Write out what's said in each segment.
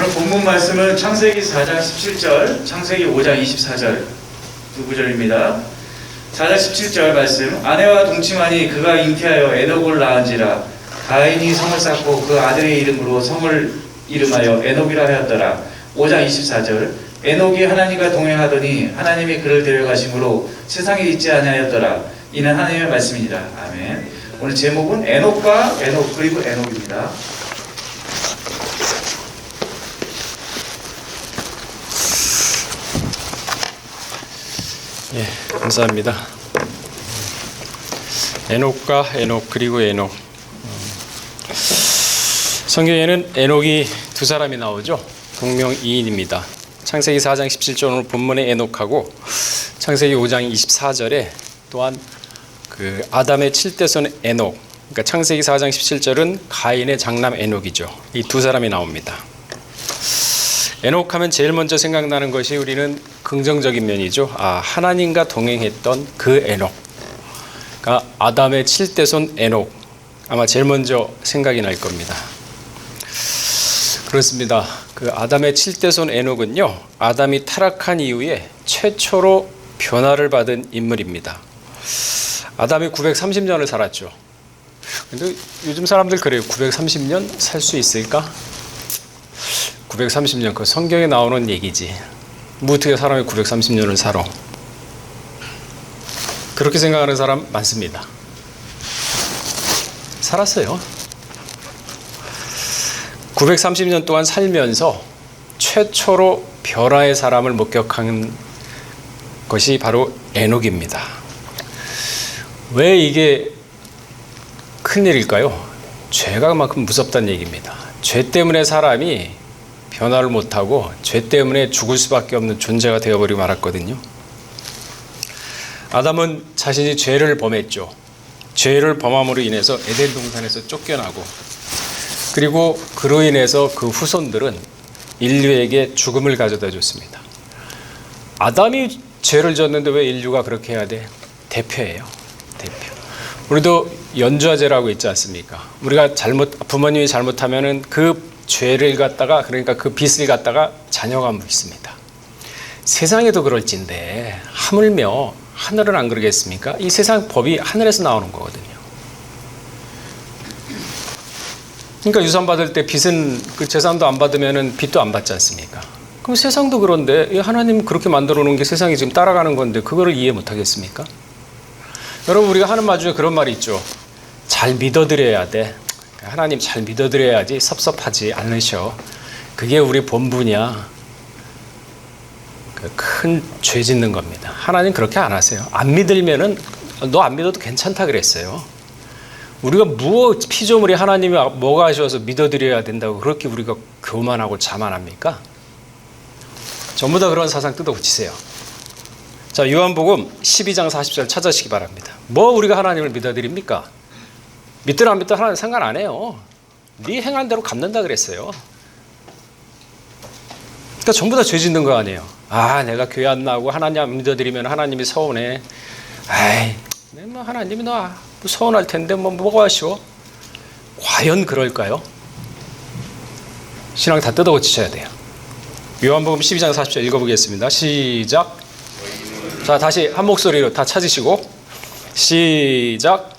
오늘 본문 말씀은 창세기 4장 17절, 창세기 5장 24절 두 구절입니다. 4장 17절 말씀. 아내와 동침하니 그가 잉태하여 에녹을 낳은지라. 가인이 성을 쌓고 그 아들의 이름으로 성을 이름하여 에녹이라 하였더라. 5장 24절. 에녹이 하나님과 동행하더니 하나님이 그를 데려가심으로 세상에 있지 아니하였더라. 이는 하나님의 말씀이니라. 아멘. 오늘 제목은 에녹과 에녹 그리고 에녹입니다. 예, 감사합니다. 에녹과 에녹 그리고 에녹. 성경에는 에녹이 두 사람이 나오죠. 동명이인입니다. 창세기 4장 17절 오늘 본문의 에녹하고 창세기 5장 24절에 또한 그 아담의 7대손 에녹. 그러니까 창세기 4장 17절은 가인의 장남 에녹이죠. 이 두 사람이 나옵니다. 에녹하면 제일 먼저 생각나는 것이 우리는 긍정적인 면이죠. 하나님과 동행했던 그 에녹. 그러니까 아담의 7대손 에녹. 아마 제일 먼저 생각이 날 겁니다. 그렇습니다. 그 아담의 7대손 에녹은요, 아담이 타락한 이후에 최초로 변화를 받은 인물입니다. 아담이 930년을 살았죠. 근데 요즘 사람들 그래요. 930년 살 수 있을까? 930년, 그 성경에 나오는 얘기지. 뭐 어떻게 사람이 930년을 살아? 그렇게 생각하는 사람 많습니다. 살았어요. 930년 동안 살면서 최초로 변화의 사람을 목격한 것이 바로 에녹입니다. 왜 이게 큰일일까요? 죄가 그만큼 무섭다는 얘기입니다. 죄 때문에 사람이 변화를 못하고 죄 때문에 죽을 수밖에 없는 존재가 되어버리고 말았거든요. 아담은 자신이 죄를 범했죠. 죄를 범함으로 인해서 에덴 동산에서 쫓겨나고, 그리고 그로 인해서 그 후손들은 인류에게 죽음을 가져다 줬습니다. 아담이 죄를 졌는데 왜 인류가 그렇게 해야 돼? 대표예요. 대표. 우리도 연좌제라고 있지 않습니까? 우리가 부모님이 잘못하면은 그 죄를 갖다가, 그러니까 그 빚을 갖다가 자녀가 묻습니다. 세상에도 그럴진데 하물며 하늘은 안 그러겠습니까? 이 세상 법이 하늘에서 나오는 거거든요. 그러니까 유산 받을 때 빚은 그 재산도 안 받으면은 빚도 안 받지 않습니까? 그럼 세상도 그런데 하나님 그렇게 만들어 놓은 게 세상이 지금 따라가는 건데 그거를 이해 못 하겠습니까? 여러분, 우리가 하는 말 중에 그런 말이 있죠. 잘 믿어드려야 돼. 하나님 잘 믿어드려야지 섭섭하지 않으셔. 그게 우리 본분이야. 큰 죄 짓는 겁니다. 하나님 그렇게 안 하세요. 안 믿으면은 너 안 믿어도 괜찮다 그랬어요. 우리가 피조물이 하나님이 뭐가 하셔서 믿어드려야 된다고 그렇게 우리가 교만하고 자만합니까? 전부 다 그런 사상 뜯어고치세요. 자, 요한복음 12장 40절 찾아시기 바랍니다. 뭐 우리가 하나님을 믿어드립니까? 믿든 안 믿든 하나님 상관 안 해요. 네 행한 대로 갚는다 그랬어요. 그러니까 전부 다 죄 짓는 거 아니에요. 내가 교회 안 나오고 하나님 안 믿어드리면 하나님이 서운해. 뭐 하나님이 너 서운할 텐데 뭐가 아쉬워? 과연 그럴까요? 신앙 다 뜯어고치셔야 돼요. 요한복음 12장 40절 읽어보겠습니다. 시작. 자, 다시 한 목소리로 다 찾으시고 시작.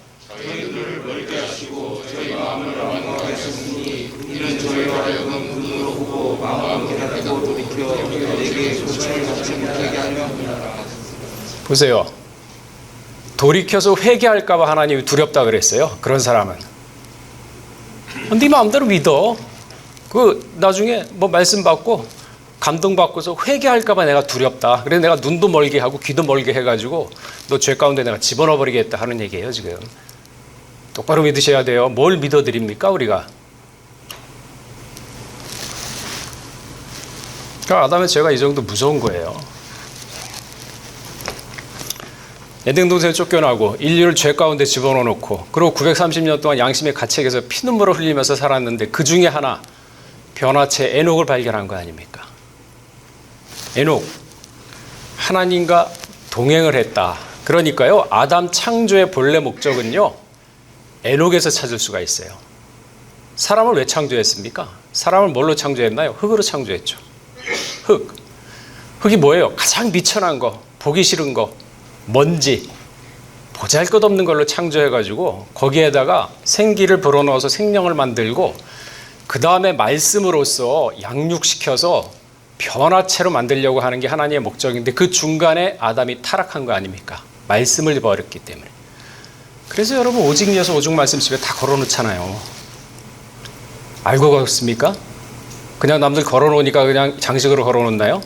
보세요. 돌이켜서 회개할까 봐 하나님이 두렵다 그랬어요. 그런 사람은 네 마음대로 믿어. 나중에 뭐 말씀 받고 감동받고서 회개할까 봐 내가 두렵다. 그래서 내가 눈도 멀게 하고 귀도 멀게 해가지고 너 죄 가운데 내가 집어넣어 버리겠다 하는 얘기예요. 지금 똑바로 믿으셔야 돼요. 뭘 믿어드립니까 우리가? 그러니까 아담의 죄가 이 정도 무서운 거예요. 에덴 동산에 쫓겨나고 인류를 죄 가운데 집어넣어 놓고, 그리고 930년 동안 양심의 가책에서 피눈물을 흘리면서 살았는데 그 중에 하나 변화체 에녹을 발견한 거 아닙니까? 에녹, 하나님과 동행을 했다. 그러니까요, 아담 창조의 본래 목적은요, 에녹에서 찾을 수가 있어요. 사람을 왜 창조했습니까? 사람을 뭘로 창조했나요? 흙으로 창조했죠. 흙. 흙이 뭐예요? 가장 미천한 거, 보기 싫은 거, 먼지, 보잘것없는 걸로 창조해가지고 거기에다가 생기를 불어넣어서 생명을 만들고 그 다음에 말씀으로써 양육시켜서 변화체로 만들려고 하는 게 하나님의 목적인데 그 중간에 아담이 타락한 거 아닙니까? 말씀을 버렸기 때문에. 그래서 여러분 오직 예수 오직 말씀 집에 다 걸어놓잖아요. 알고 그렇습니까? 그냥 남들 걸어놓으니까 그냥 장식으로 걸어놓나요?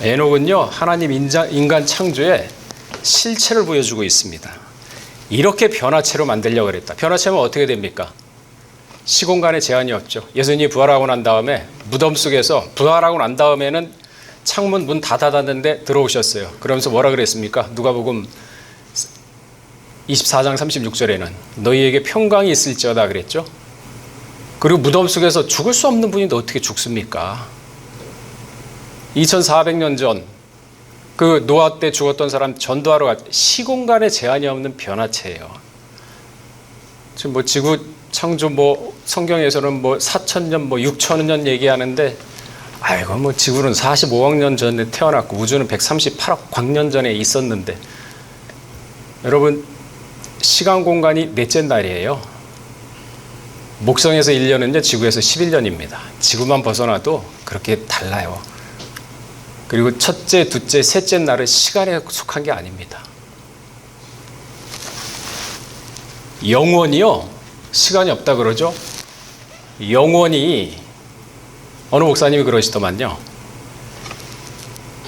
에녹은요 하나님 인간 창조에 실체를 보여주고 있습니다. 이렇게 변화체로 만들려고 그랬다. 변화체면 어떻게 됩니까? 시공간에 제한이 없죠. 예수님이 부활하고 난 다음에 무덤 속에서 부활하고 난 다음에는 창문 문 다 닫았는데 들어오셨어요. 그러면서 뭐라 그랬습니까? 누가복음 24장 36절에는 너희에게 평강이 있을지어다 그랬죠. 그리고 무덤 속에서 죽을 수 없는 분이 어떻게 죽습니까? 2400년 전 그 노아 때 죽었던 사람 전도하러 갔 시공간에 제한이 없는 변화체예요. 지금 뭐 지구 창조 뭐 성경에서는 뭐 4000년 뭐 6000년 얘기하는데 아이고 뭐 지구는 45억 년 전에 태어났고 우주는 138억 광년 전에 있었는데 여러분 시간 공간이 넷째 날이에요. 목성에서 1년은요 지구에서 11년입니다. 지구만 벗어나도 그렇게 달라요. 그리고 첫째, 둘째, 셋째 날은 시간에 속한 게 아닙니다. 영원히요 시간이 없다 그러죠. 영원히 어느 목사님이 그러시더만요.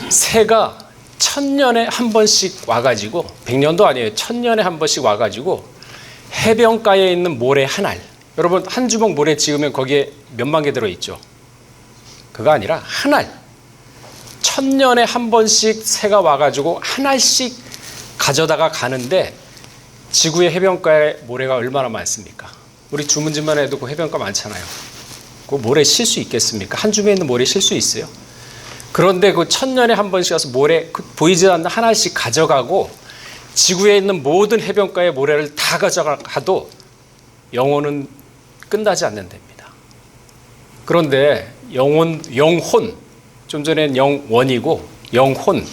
새가 1000년에 한 번씩 와가지고 100년도 아니에요. 1000년에 한 번씩 와가지고 해변가에 있는 모래 한 알. 여러분 한 주먹 모래 지으면 거기에 몇만 개 들어있죠. 그거 아니라 한 알. 1000년에 한 번씩 새가 와가지고 한 알씩 가져다가 가는데 지구의 해변가에 모래가 얼마나 많습니까? 우리 주문진만 해도 그 해변가 많잖아요. 그 모래 실 수 있겠습니까? 한 줌에 있는 모래 실 수 있어요? 그런데 그 1000년에 한 번씩 와서 모래 보이지 않는 한 알씩 가져가고 지구에 있는 모든 해변가의 모래를 다 가져가도 영혼은 끝나지 않는답니다. 그런데 영혼 좀 전엔 영원이고 영혼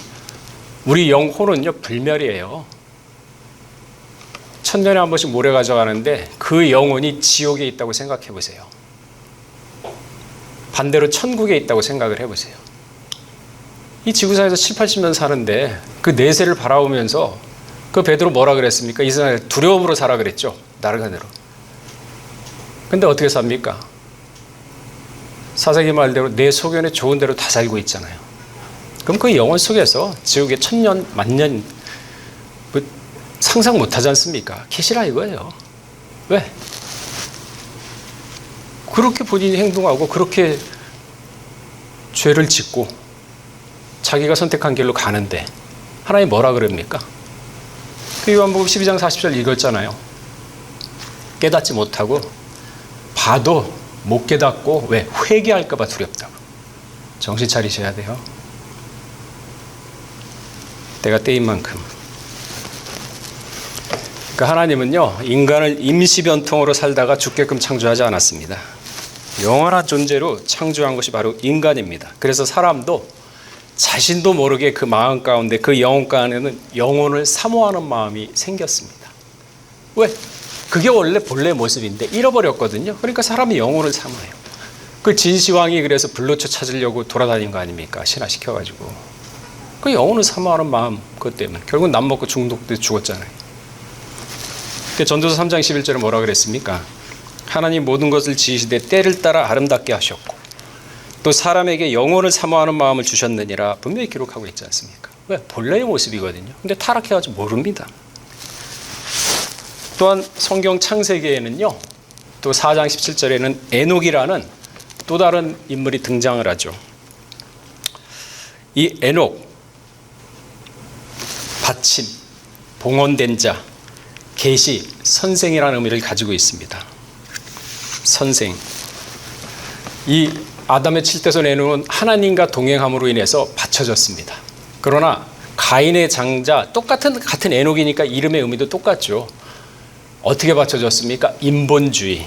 우리 영혼은요 불멸이에요. 1000년에 한 번씩 모래 가져가는데 그 영혼이 지옥에 있다고 생각해 보세요. 반대로 천국에 있다고 생각을 해보세요. 이 지구상에서 7, 80년 사는데 그 내세를 바라보면서 그 베드로 뭐라 그랬습니까? 이 세상에 두려움으로 살아 그랬죠. 나르가대로. 근데 어떻게 삽니까? 사사기 말대로 내 소견에 좋은 대로 다 살고 있잖아요. 그럼 그 영혼 속에서 지옥에 1000년, 만년 뭐 상상 못하지 않습니까? 계시라 이거예요. 왜? 그렇게 본인이 행동하고 그렇게 죄를 짓고 자기가 선택한 길로 가는데 하나님 뭐라 그럽니까? 그 요한복음 12장 40절 읽었잖아요. 깨닫지 못하고 봐도 못 깨닫고 왜? 회개할까 봐 두렵다고. 정신 차리셔야 돼요. 때가 때인 만큼. 그러니까 하나님은요 인간을 임시변통으로 살다가 죽게끔 창조하지 않았습니다. 영원한 존재로 창조한 것이 바로 인간입니다. 그래서 사람도 자신도 모르게 그 마음 가운데 그 영혼 가운데는 영혼을 사모하는 마음이 생겼습니다. 왜? 그게 원래 본래 모습인데 잃어버렸거든요. 그러니까 사람이 영혼을 사모해요. 그 진시황이 그래서 불로초 찾으려고 돌아다닌 거 아닙니까? 신화시켜가지고. 그 영혼을 사모하는 마음 그것 때문에. 결국 남 먹고 중독돼 죽었잖아요. 전도서 3장 11절에 뭐라 그랬습니까? 하나님 모든 것을 지으시되 때를 따라 아름답게 하셨고 또 사람에게 영혼을 사모하는 마음을 주셨느니라 분명히 기록하고 있지 않습니까? 왜? 본래의 모습이거든요. 근데 타락해가지고 모릅니다. 또한 성경 창세기에는요 또 4장 17절에는 에녹이라는 또 다른 인물이 등장을 하죠. 이 에녹 받침, 봉헌된 자, 계시, 선생이라는 의미를 가지고 있습니다. 선생. 이 아담의 칠대손 에녹은 하나님과 동행함으로 인해서 받쳐졌습니다. 그러나 가인의 장자 같은 에녹이니까 이름의 의미도 똑같죠. 어떻게 받쳐졌습니까? 인본주의,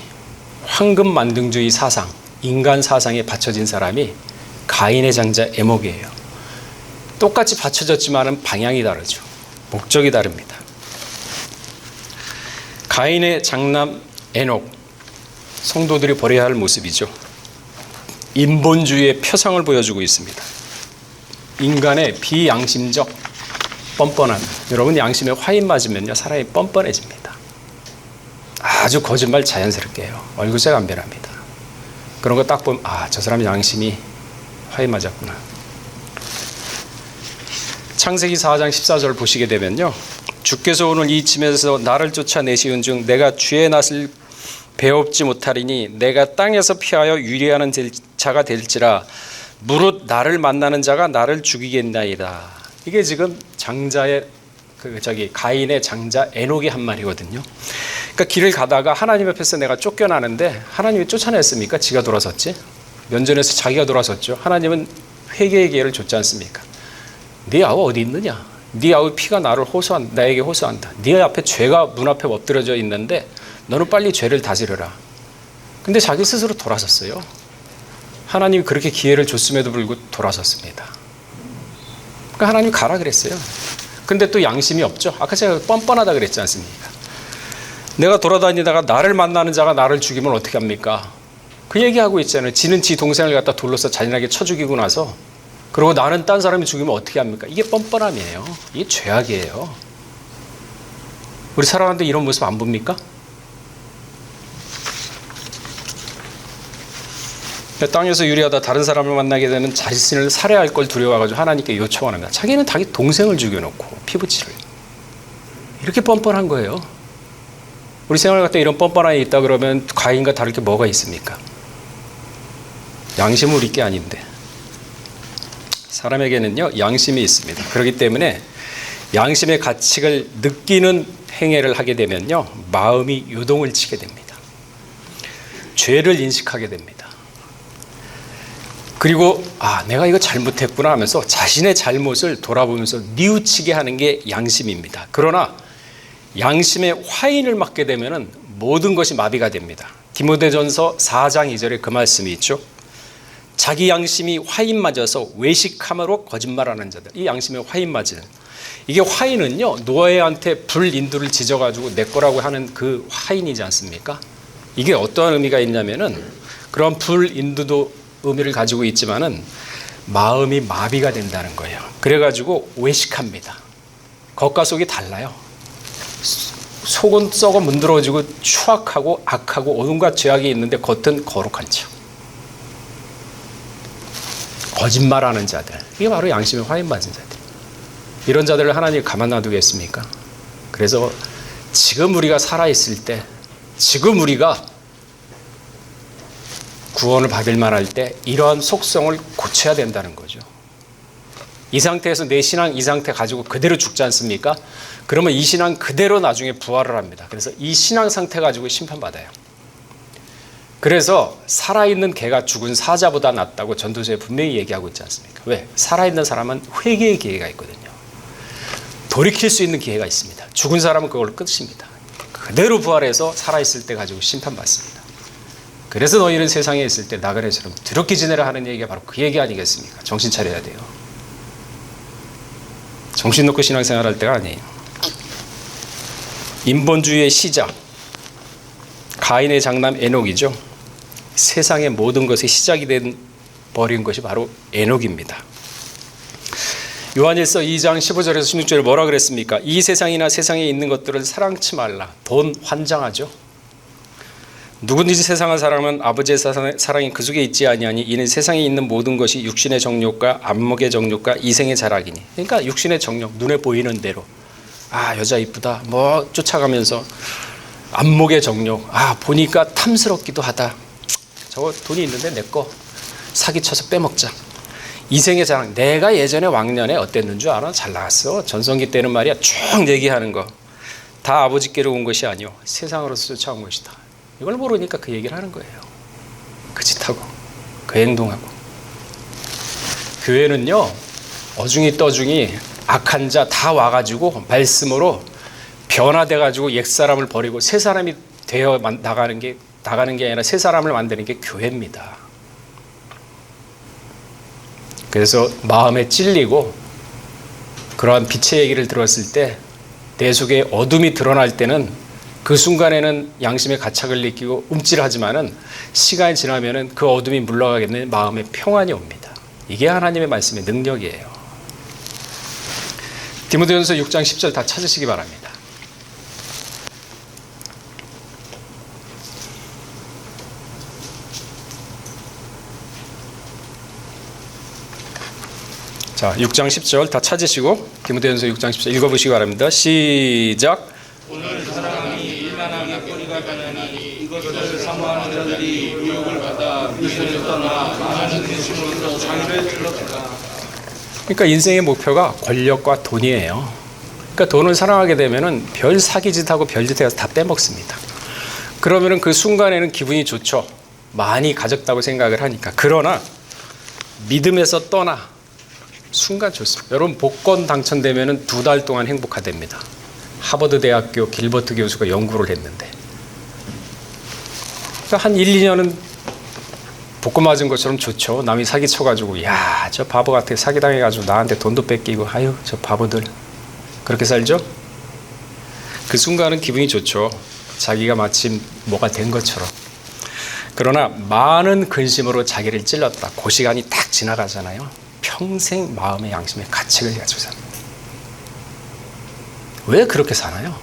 황금 만등주의 사상, 인간 사상에 받쳐진 사람이 가인의 장자 에녹이에요. 똑같이 받쳐졌지만 방향이 다르죠. 목적이 다릅니다. 가인의 장남 에녹, 성도들이 버려야 할 모습이죠. 인본주의의 표상을 보여주고 있습니다. 인간의 비양심적 뻔뻔함. 여러분, 양심에 화인 맞으면요, 사람이 뻔뻔해집니다. 아주 거짓말 자연스럽게 해요. 얼굴색 안 변합니다. 그런 거 딱 보면 저 사람 양심이 화인 맞았구나. 창세기 4장 14절 보시게 되면요, 주께서 오늘 이 짐에서 나를 쫓아내시은 중 내가 주의 낯을 배웁지 못하리니 내가 땅에서 피하여 유리하는 자가 될지라 무릇 나를 만나는 자가 나를 죽이겠나이다. 이게 지금 장자의 가인의 장자 에녹이 한 말이거든요. 그러니까 길을 가다가 하나님 앞에서 내가 쫓겨나는데 하나님이 쫓아냈습니까? 지가 돌아섰지. 면전에서 자기가 돌아섰죠. 하나님은 회개의 기회를 줬지 않습니까? 네 아우 어디 있느냐? 네 아우 피가 나에게 호소한다. 네 앞에 죄가 문 앞에 엎드려져 있는데 너는 빨리 죄를 다스려라. 근데 자기 스스로 돌아섰어요. 하나님이 그렇게 기회를 줬음에도 불구하고 돌아섰습니다. 그러니까 하나님이 가라 그랬어요. 근데 또 양심이 없죠. 아까 제가 뻔뻔하다 그랬지 않습니까? 내가 돌아다니다가 나를 만나는 자가 나를 죽이면 어떻게 합니까? 그 얘기하고 있잖아요. 지는 지 동생을 갖다 돌로서 잔인하게 쳐 죽이고 나서 그리고 나는 딴 사람이 죽이면 어떻게 합니까? 이게 뻔뻔함이에요. 이게 죄악이에요. 우리 사람한테 이런 모습 안 봅니까? 땅에서 유리하다 다른 사람을 만나게 되는 자신을 살해할 걸 두려워가지고 하나님께 요청을 합니다. 자기는 자기 동생을 죽여놓고 피부치를. 이렇게 뻔뻔한 거예요. 우리 생활 갖다 이런 뻔뻔함이 있다 그러면 가인과 다를 게 뭐가 있습니까? 양심은 우리 게 아닌데. 사람에게는요, 양심이 있습니다. 그렇기 때문에 양심의 가치를 느끼는 행위를 하게 되면요, 마음이 요동을 치게 됩니다. 죄를 인식하게 됩니다. 그리고 내가 이거 잘못했구나 하면서 자신의 잘못을 돌아보면서 뉘우치게 하는 게 양심입니다. 그러나 양심의 화인을 맞게 되면 모든 것이 마비가 됩니다. 디모데전서 4장 2절에 그 말씀이 있죠. 자기 양심이 화인 맞아서 외식함으로 거짓말하는 자들. 이 양심의 화인 맞은. 이게 화인은요, 노아한테 불인두를 지져가지고 내 거라고 하는 그 화인이지 않습니까? 이게 어떠한 의미가 있냐면은 그런 불인두도 의미를 가지고 있지만은 마음이 마비가 된다는 거예요. 그래가지고 외식합니다. 겉과 속이 달라요. 속은 썩어 문드러지고 추악하고 악하고 온갖 죄악이 있는데 겉은 거룩한 척. 거짓말하는 자들. 이게 바로 양심의 화인 맞은 자들. 이런 자들을 하나님이 가만 놔두겠습니까? 그래서 지금 우리가 살아있을 때, 지금 우리가 구원을 받을 만할 때 이러한 속성을 고쳐야 된다는 거죠. 이 상태에서 내 신앙 이 상태 가지고 그대로 죽지 않습니까? 그러면 이 신앙 그대로 나중에 부활을 합니다. 그래서 이 신앙 상태 가지고 심판받아요. 그래서 살아있는 개가 죽은 사자보다 낫다고 전도서에 분명히 얘기하고 있지 않습니까? 왜? 살아있는 사람은 회개의 기회가 있거든요. 돌이킬 수 있는 기회가 있습니다. 죽은 사람은 그걸로 끝입니다. 그대로 부활해서 살아있을 때 가지고 심판받습니다. 그래서 너희는 세상에 있을 때 나그네처럼 더럽게 지내라 하는 얘기가 바로 그 얘기 아니겠습니까? 정신 차려야 돼요. 정신 놓고 신앙생활 할 때가 아니에요. 인본주의의 시작, 가인의 장남 에녹이죠. 세상의 모든 것의 시작이 된 버린 것이 바로 에녹입니다. 요한일서 2장 15절에서 16절에 뭐라 그랬습니까? 이 세상이나 세상에 있는 것들을 사랑치 말라. 돈 환장하죠. 누구든지 세상을 사랑하면 아버지의 사랑이 그 속에 있지 아니하니 이는 세상에 있는 모든 것이 육신의 정욕과 안목의 정욕과 이생의 자락이니. 그러니까 육신의 정욕, 눈에 보이는 대로 여자 이쁘다 뭐 쫓아가면서 안목의 정욕, 보니까 탐스럽기도 하다. 저거 돈이 있는데 내 거 사기쳐서 빼먹자. 이생의 자랑, 내가 예전에 왕년에 어땠는 줄 알아? 잘 나갔어. 전성기 때는 말이야 쭉 얘기하는 거 다 아버지께로 온 것이 아니오 세상으로서 쫓아온 것이다. 이걸 모르니까 그 얘기를 하는 거예요. 그 짓하고 그 행동하고. 교회는요, 어중이 떠중이 악한 자 다 와가지고 말씀으로 변화돼 가지고 옛 사람을 버리고 새 사람이 되어 나가는 게 아니라 새 사람을 만드는 게 교회입니다. 그래서 마음에 찔리고 그러한 빛의 얘기를 들었을 때 내 속에 어둠이 드러날 때는 그 순간에는 양심의 가책을 느끼고 움찔하지만은 시간이 지나면은 그 어둠이 물러가게 되는 마음의 평안이 옵니다. 이게 하나님의 말씀의 능력이에요. 디모데전서 6장 10절 다 찾으시기 바랍니다. 자, 6장 10절 다 찾으시고 디모데전서 6장 10절 읽어보시기 바랍니다. 시작. 오늘 사람이 일만하게 꼬리가 가느니 이것을 사모하는 자들이 유혹을 받아 미신을 떠나 많은 근심으로 자기를 둘렀다. 그러니까 인생의 목표가 권력과 돈이에요. 그러니까 돈을 사랑하게 되면은 별 사기짓하고 별짓해서 다 빼먹습니다. 그러면은 그 순간에는 기분이 좋죠. 많이 가졌다고 생각을 하니까. 그러나 믿음에서 떠나 순간 좋습니다. 여러분 복권 당첨되면은 2달 동안 행복하답니다. 하버드 대학교 길버트 교수가 연구를 했는데 그러니까 한 1, 2년은 복권 맞은 것처럼 좋죠. 남이 사기 쳐가지고 야, 저 바보 같아 사기당해가지고 나한테 돈도 뺏기고 아유 저 바보들 그렇게 살죠. 그 순간은 기분이 좋죠. 자기가 마침 뭐가 된 것처럼. 그러나 많은 근심으로 자기를 찔렀다. 그 시간이 딱 지나가잖아요. 평생 마음의 양심의 가책을 가지고 삽니다. 왜 그렇게 사나요?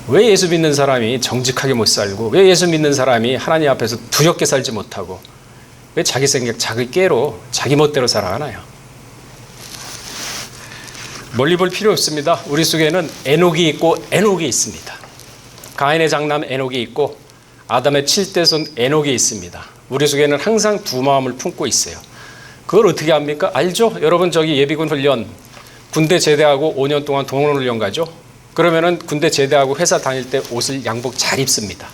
왜 예수 믿는 사람이 정직하게 못 살고 왜 예수 믿는 사람이 하나님 앞에서 두렵게 살지 못하고 왜 자기 생각, 자기 깨로 자기 멋대로 살아가나요? 멀리 볼 필요 없습니다. 우리 속에는 에녹이 있고 에녹이 있습니다. 가인의 장남 에녹이 있고 아담의 7대손 에녹이 있습니다. 우리 속에는 항상 두 마음을 품고 있어요. 그걸 어떻게 합니까? 알죠? 여러분 저기 예비군 훈련 군대 제대하고 5년 동안 동원 훈련 가죠? 그러면은 군대 제대하고 회사 다닐 때 옷을 양복 잘 입습니다.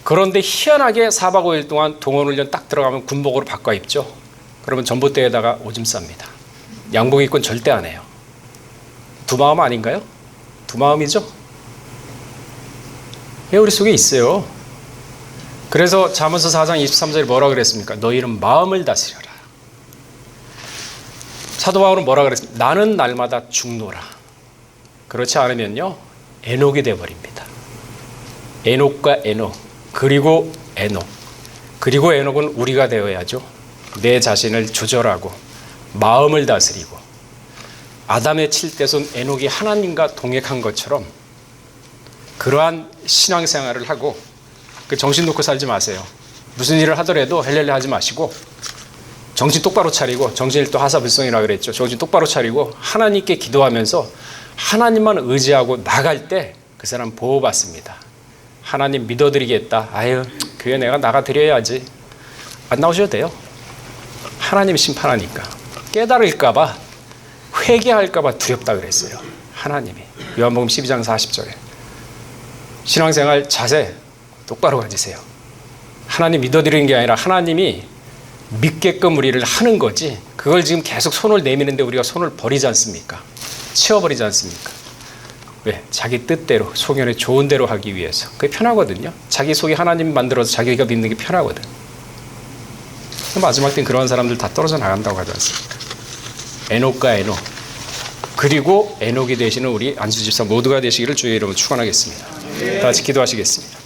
그런데 희한하게 4박 5일 동안 동원 훈련 딱 들어가면 군복으로 바꿔 입죠? 그러면 전봇대에다가 오줌 쌉니다. 양복 입고는 절대 안 해요. 두 마음 아닌가요? 두 마음이죠? 왜 우리 속에 있어요? 그래서 잠언서 4장 23절에 뭐라 그랬습니까? 너희는 마음을 다스려라. 사도 바울은 뭐라 그랬습니까? 나는 날마다 죽노라. 그렇지 않으면요 에녹이 되어버립니다. 에녹과 에녹 그리고 에녹 그리고 에녹은 우리가 되어야죠. 내 자신을 조절하고 마음을 다스리고 아담의 7대손 에녹이 하나님과 동행한 것처럼 그러한 신앙생활을 하고 그 정신 놓고 살지 마세요. 무슨 일을 하더라도 헬렐레 하지 마시고 정신 똑바로 차리고 정신을 또 하사불성이라 그랬죠. 정신 똑바로 차리고 하나님께 기도하면서 하나님만 의지하고 나갈 때 그 사람 보호받습니다. 하나님 믿어드리겠다. 아유 교회 내가 나가드려야지. 안 나오셔도 돼요. 하나님 심판하니까. 깨달을까봐 회개할까봐 두렵다 그랬어요. 하나님이. 요한복음 12장 40절에. 신앙생활 자세 똑바로 가지세요. 하나님 믿어드리는 게 아니라 하나님이 믿게끔 우리를 하는 거지 그걸 지금 계속 손을 내미는데 우리가 손을 버리지 않습니까? 치워버리지 않습니까? 왜? 자기 뜻대로 소견에 좋은 대로 하기 위해서. 그게 편하거든요. 자기 속에 하나님 만들어서 자기가 믿는 게 편하거든. 마지막 때는 그런 사람들 다 떨어져 나간다고 하지 않습니까? 에녹과 에녹 그리고 에녹이 되시는 우리 안수집사 모두가 되시기를 주의 이름으로 축원하겠습니다. 다 같이 기도하시겠습니다.